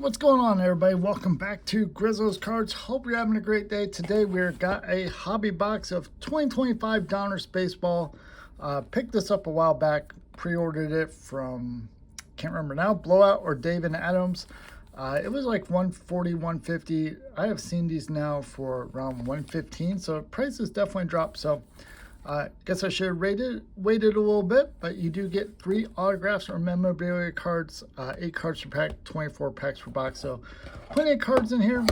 What's going on, everybody? Welcome back to Grizzo's Cards. Hope you're having a great day. Today we've got a hobby box of 2025 Donruss baseball. Picked this up a while back, pre-ordered it from, can't remember now, Blowout or Dave and Adams. It was like $140, $150. I have seen these now for around $115, so price has definitely dropped. So guess I should have waited a little bit, but you do get 3 autographs or memorabilia cards, 8 cards per pack, 24 packs per box. So plenty of cards in here.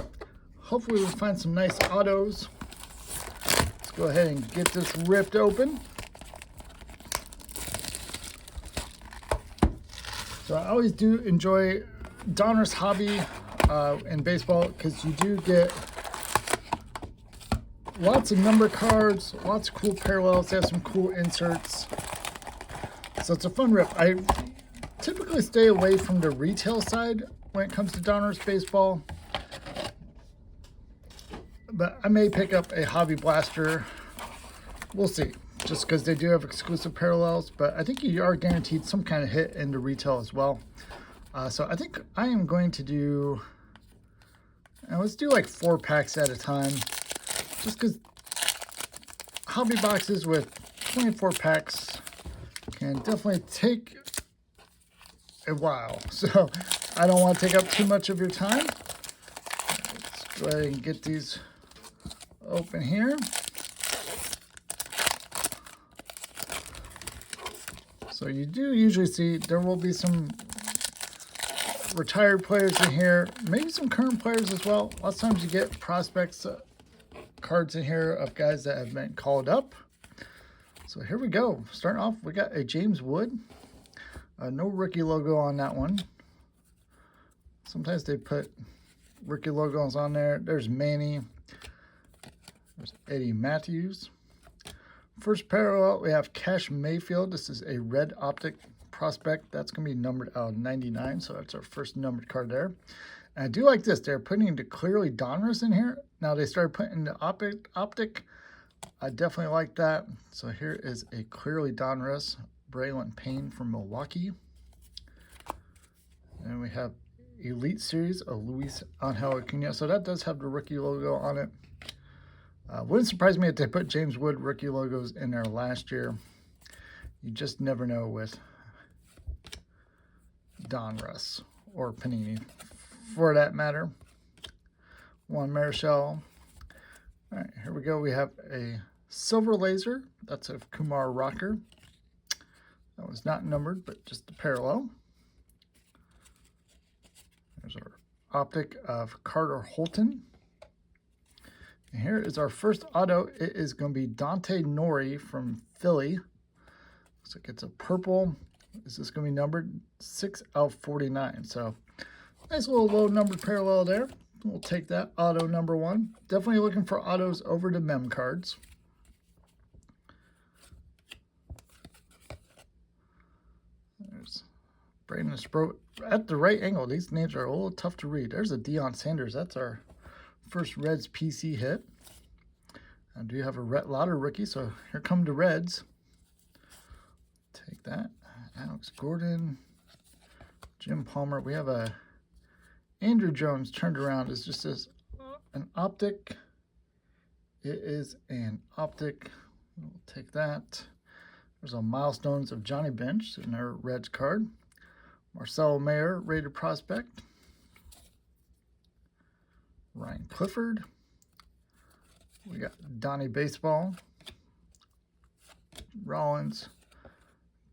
Hopefully we'll find some nice autos. Let's go ahead and get this ripped open. So I always do enjoy Donruss hobby in baseball because you do get lots of number cards, lots of cool parallels. They have some cool inserts. So it's a fun rip. I typically stay away from the retail side when it comes to Donruss baseball. But I may pick up a hobby blaster. We'll see. Just because they do have exclusive parallels. But I think you are guaranteed some kind of hit in the retail as well. So I think I am going to do... And let's do like 4 packs at a time. Just because hobby boxes with 24 packs can definitely take a while. So I don't want to take up too much of your time. Let's go ahead and get these open here. So you do usually see there will be some retired players in here, maybe some current players as well. Lots of times you get prospects cards in here of guys that have been called up. So here we go. Starting off, we got a James Wood. No rookie logo on that one. Sometimes they put rookie logos on there. There's Manny. There's Eddie Matthews. First parallel, we have Cash Mayfield. This is a red optic prospect. That's going to be numbered out of 99. So that's our first numbered card there. And I do like this. They're putting the clearly Donruss in here. Now they started putting the optic. I definitely like that. So here is a clearly Donruss, Braylon Payne from Milwaukee. And we have Elite Series of Luis Angel Acuna. So that does have the rookie logo on it. Wouldn't surprise me if they put James Wood rookie logos in there last year. You just never know with Donruss or Panini, for that matter. Juan Marichal. All right, here we go. We have a silver laser. That's of Kumar Rocker. That was not numbered, but just the parallel. There's our optic of Carter Holton. And here is our first auto. It is going to be Dante Nori from Philly. Looks like it's a purple. Is this going to be numbered 6 out of 49? So nice little low numbered parallel there. We'll take that auto number 1. Definitely looking for autos over the mem cards. There's Brandon Sproat at the right angle. These names are a little tough to read. There's a Deion Sanders. That's our first Reds PC hit. I do have a Rhett Lotter rookie, so here come the Reds. Take that. Alex Gordon, Jim Palmer. We have a Andrew Jones turned around. It's just an optic. It is an optic. We'll take that. There's a Milestones of Johnny Bench in our Reds card. Marcelo Mayer, rated prospect. Ryan Clifford. We got Donnie Baseball. Rollins.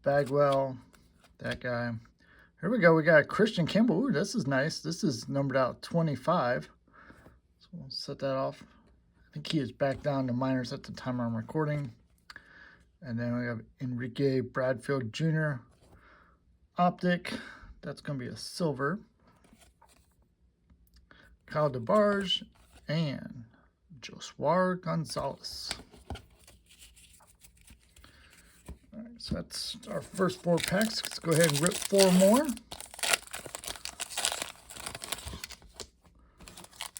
Bagwell. That guy. Here we go. We got Christian Campbell. Ooh, this is nice. This is numbered out 25. So we'll set that off. I think he is back down to minors at the time I'm recording. And then we have Enrique Bradfield Jr. Optic. That's going to be a silver. Kyle DeBarge and Josuar Gonzalez. All right, so that's our first 4 packs. Let's go ahead and rip 4 more.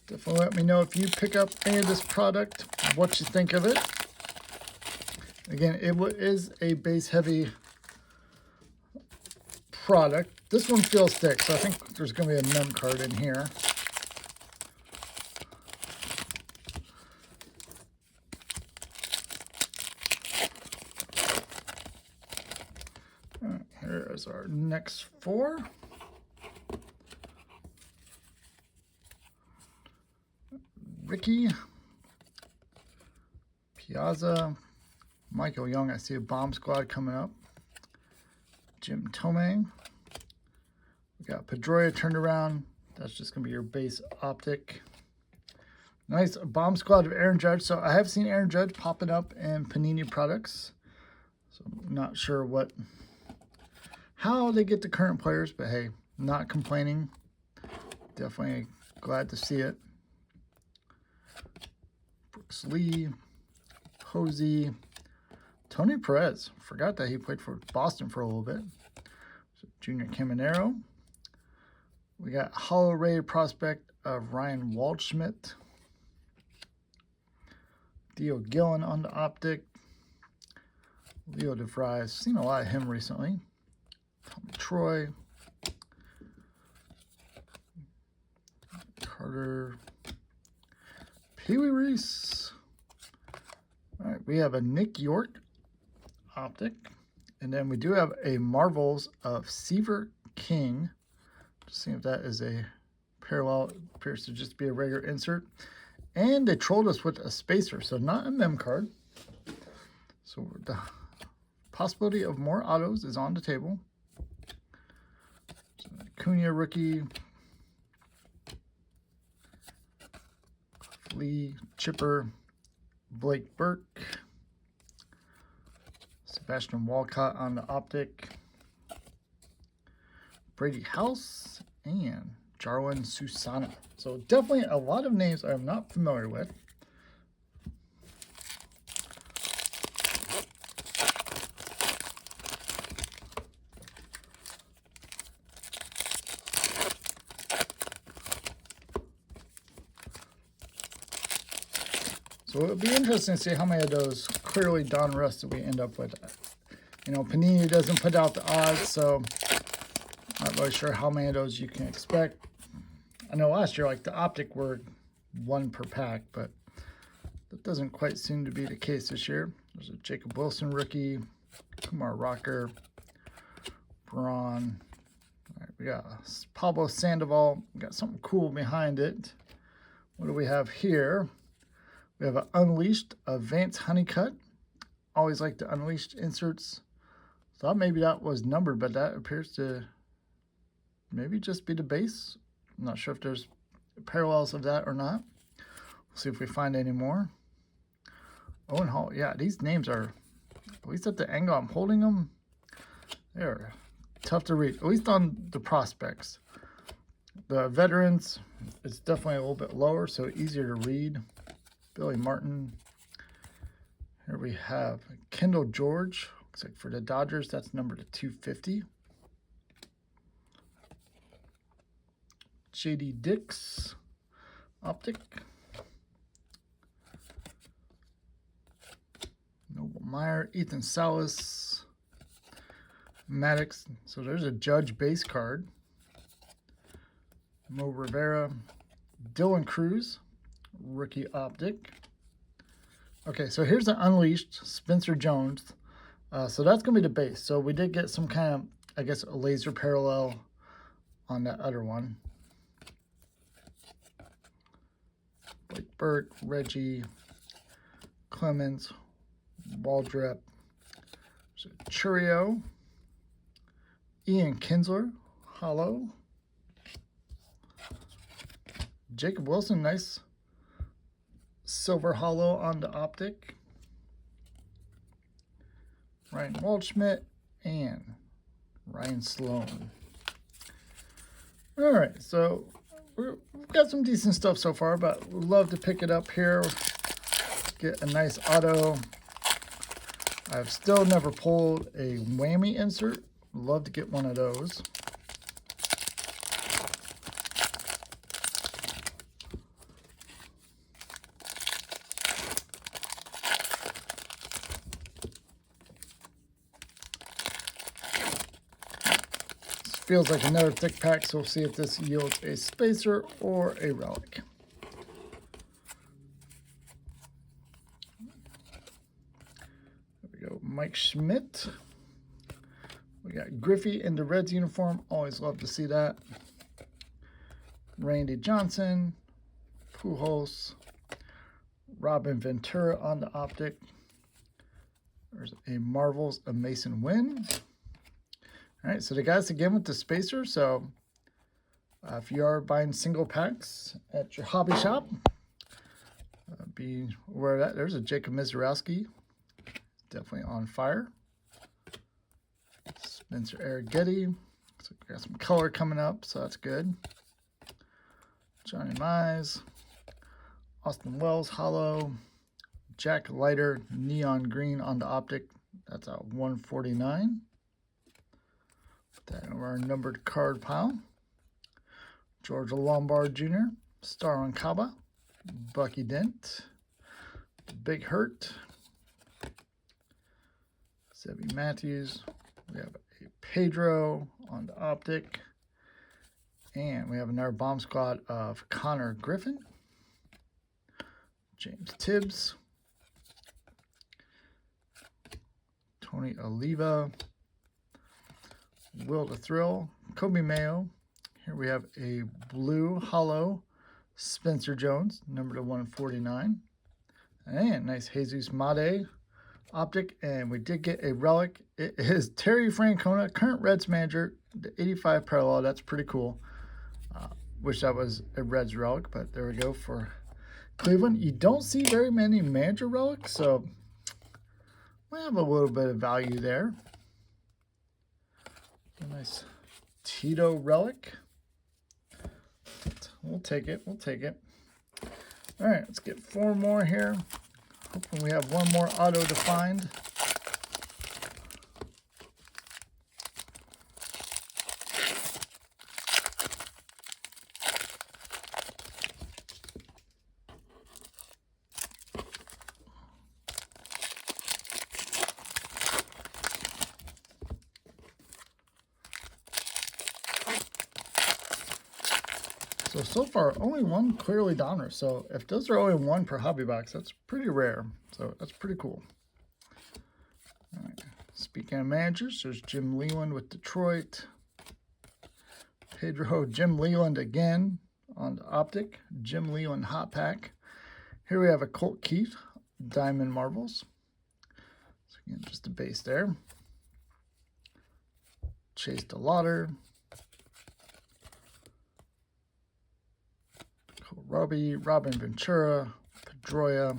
Definitely let me know if you pick up any of this product, what you think of it. Again, it is a base heavy product. This one feels thick, so I think there's going to be a mem card in here. All right, here is our next 4. Ricky, Piazza, Michael Young. I see a bomb squad coming up. Jim Tomei. We got Pedroia turned around. That's just going to be your base optic. Nice bomb squad of Aaron Judge. So I have seen Aaron Judge popping up in Panini products. So I'm not sure how they get the current players, but hey, not complaining. Definitely glad to see it. Brooks Lee, Posey, Tony Perez. Forgot that he played for Boston for a little bit. So Junior Caminero. We got Hollow Ray prospect of Ryan Waldschmidt. Theo Gillen on the optic. Leo DeVries. Seen a lot of him recently. Tommy Troy. Carter. Pee Wee Reese. All right, we have a Nick York optic. And then we do have a Marvels of Seaver King. Just seeing if that is a parallel. It appears to just be a regular insert. And they trolled us with a spacer, so not a mem card. So the possibility of more autos is on the table. So Acuna rookie. Lee, Chipper, Blake Burke, Sebastian Walcott on the optic, Brady House, and Jarwin Susana. So definitely a lot of names I'm not familiar with. So it'll be interesting to see how many of those clearly Donruss that we end up with. You know, Panini doesn't put out the odds, so not really sure how many of those you can expect. I know last year, like the optic were 1 per pack, but that doesn't quite seem to be the case this year. There's a Jacob Wilson rookie, Kumar Rocker, Braun. All right, we got Pablo Sandoval. We got something cool behind it. What do we have here? We have an Unleashed, a Vance Honeycutt. Always like the Unleashed inserts. Thought maybe that was numbered, but that appears to maybe just be the base. I'm not sure if there's parallels of that or not. We'll see if we find any more. Owen Hall. Yeah, these names are, at least at the angle I'm holding them, they're tough to read, at least on the prospects. The veterans, it's definitely a little bit lower, so easier to read. Billy Martin. Here we have Kendall George. Looks like for the Dodgers, that's number to 250. J.D. Dix, optic. Noble Meyer, Ethan Salas, Maddox. So there's a Judge base card. Mo Rivera, Dylan Cruz, rookie optic. Okay, so here's an Unleashed, Spencer Jones. So that's going to be the base. So we did get some kind of, I guess, a laser parallel on that other one. Blake Burke, Reggie, Clemens, Waldrep, Churio, Ian Kinsler, hollow. Jacob Wilson, nice silver hollow on the optic. Ryan Waldschmidt and Ryan Sloan. All right, so we've got some decent stuff so far, but we'd love to pick it up here. Get a nice auto. I've still never pulled a whammy insert. Love to get one of those. feels like another thick pack, so we'll see if this yields a spacer or a relic. There we go, Mike Schmidt. We got Griffey in the Reds uniform. Always love to see that. Randy Johnson, Pujols, Robin Ventura on the optic. There's a Marvels of Mason Wynn. All right, so the guys again with the spacer. So if you are buying single packs at your hobby shop, be aware of that. There's a Jacob Mizorowski, definitely on fire. Spencer Arrighetti. So we got some color coming up, so that's good. Johnny Mize, Austin Wells hollow, Jack Leiter neon green on the optic. That's a 149. Put that in our numbered card pile. Georgia Lombard Jr., Star on Kaba, Bucky Dent, Big Hurt, Sebby Matthews. We have a Pedro on the optic. And we have another bomb squad of Connor Griffin, James Tibbs, Tony Oliva, Will the Thrill, Kobe Mayo. Here we have a blue hollow Spencer Jones, number to 149. And nice Jesus Made optic. And we did get a relic. It is Terry Francona, current Reds manager, the 85 parallel. That's pretty cool. Wish that was a Reds relic, but there we go for Cleveland. You don't see very many manager relics, so we have a little bit of value there. A nice Tito relic. We'll take it. We'll take it. All right, let's get 4 more here. Hoping we have one more auto-defined. So far, only one clearly Donruss. So if those are only one per hobby box, that's pretty rare. So that's pretty cool. All right. Speaking of managers, there's Jim Leland with Detroit. Pedro, Jim Leland again on the optic. Jim Leland hot pack. Here we have a Colt Keith, Diamond Marvels. So again, just a base there. Chase DeLauder. Robbie, Robin Ventura, Pedroia,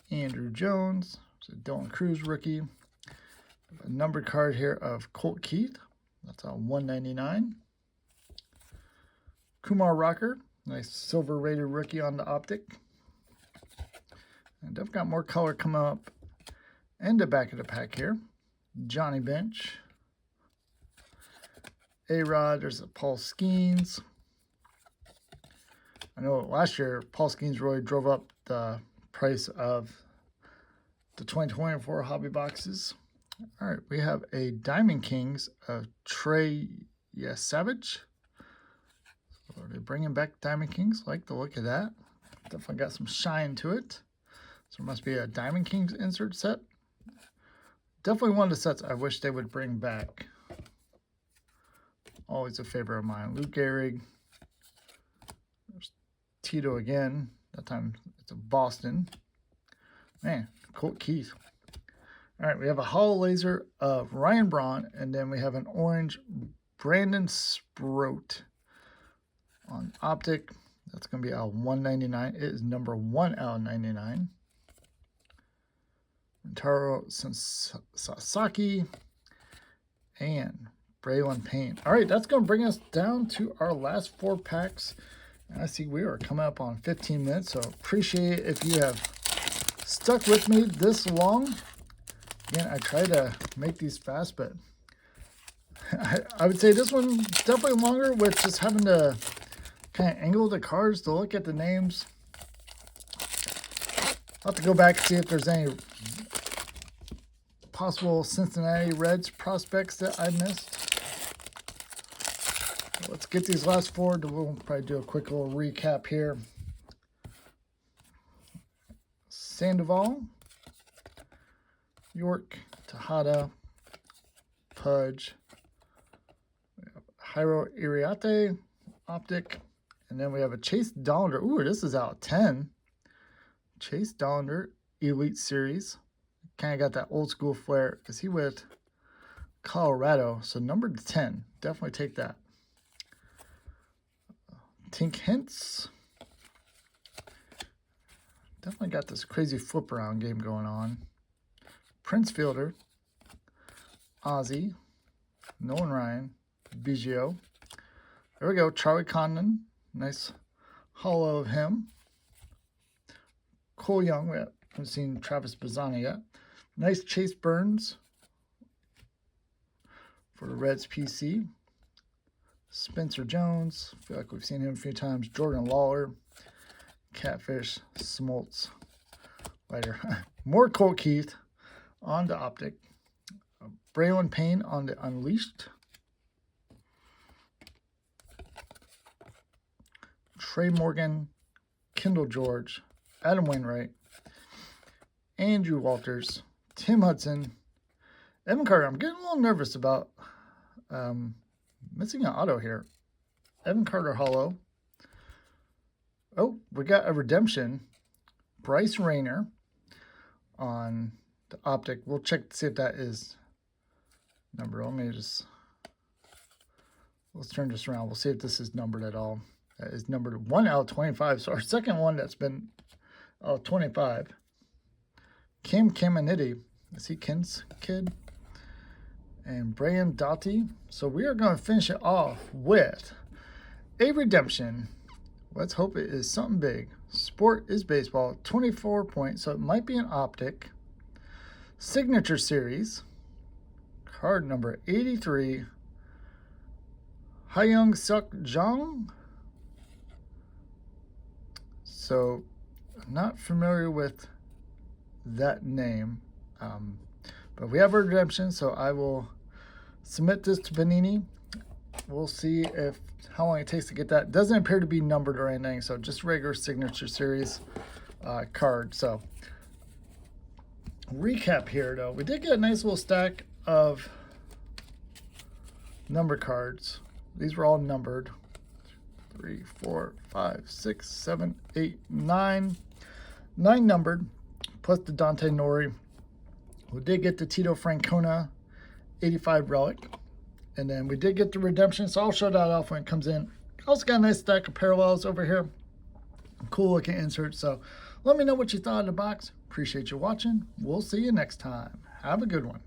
Andrew Jones, so Dylan Cruz rookie. A numbered card here of Colt Keith. That's a 199. Kumar Rocker, nice silver rated rookie on the optic. And I've got more color coming up in the back of the pack here. Johnny Bench. A-Rod, there's a Paul Skeens. I know last year, Paul Skeens really drove up the price of the 2024 hobby boxes. All right, we have a Diamond Kings of Trey Savage. So are they bringing back Diamond Kings? Like the look of that. Definitely got some shine to it. So it must be a Diamond Kings insert set. Definitely one of the sets I wish they would bring back. Always a favorite of mine. Luke Gehrig. Tito again. That time it's a Boston. Man, Colt Keith. All right, we have a hollow laser of Ryan Braun, and then we have an orange Brandon Sproat on optic. That's going to be a 199. It is number 1 out of 99. Taro Sasaki and Braylon Payne. All right, that's going to bring us down to our last 4 packs. I see we are coming up on 15 minutes, so appreciate it if you have stuck with me this long. Again, I try to make these fast, but I would say this one's definitely longer with just having to kind of angle the cards to look at the names. I'll have to go back and see if there's any possible Cincinnati Reds prospects that I missed. let's get these last four. We'll probably do a quick little recap here. Sandoval, York, Tejada, Pudge, Jairo Iriarte, Optic, and then we have a Chase Dollander. Ooh, this is out of 10. Chase Dollander, Elite Series. Kind of got that old school flair. Is he with Colorado? So numbered to 10. Definitely take that. Tink Hints. Definitely got this crazy flip around game going on. Prince Fielder, Ozzy, Nolan Ryan, Biggio. There we go. Charlie Condon. Nice hollow of him. Cole Young. We haven't seen Travis Bazzani yet. Nice Chase Burns for the Reds PC. Spencer Jones. I feel like we've seen him a few times. Jordan Lawler. Catfish. Smoltz. Later. More Colt Keith on the Optic. Braylon Payne on the Unleashed. Trey Morgan. Kendall George. Adam Wainwright. Andrew Walters. Tim Hudson. Evan Carter. I'm getting a little nervous about missing an auto here. Evan Carter hollow. Oh, we got a redemption. Bryce Rayner on the Optic. We'll check to see if that is numbered. Let me just, let's turn this around. We'll see if this is numbered at all. That is numbered 1 out of 25. So our second one that's been 25. Kim Caminiti. Is he Ken's kid? And Brian Doughty. So we are going to finish it off with a redemption. Let's hope it is something big. Sport is baseball. 24 points. So it might be an Optic. Signature Series. Card number 83. Hyung Suk Jung. So I'm not familiar with that name. But we have a redemption, so I will submit this to Panini. We'll see if how long it takes to get that. It doesn't appear to be numbered or anything, so just regular Signature Series card. So recap here, though. We did get a nice little stack of number cards. These were all numbered. 3, 4, 5, 6, 7, 8, 9. 9 numbered, plus the Dante Nori. We did get the Tito Francona 85 Relic. And then we did get the redemption, so I'll show that off when it comes in. Also got a nice stack of parallels over here. Cool looking inserts. So let me know what you thought of the box. Appreciate you watching. We'll see you next time. Have a good one.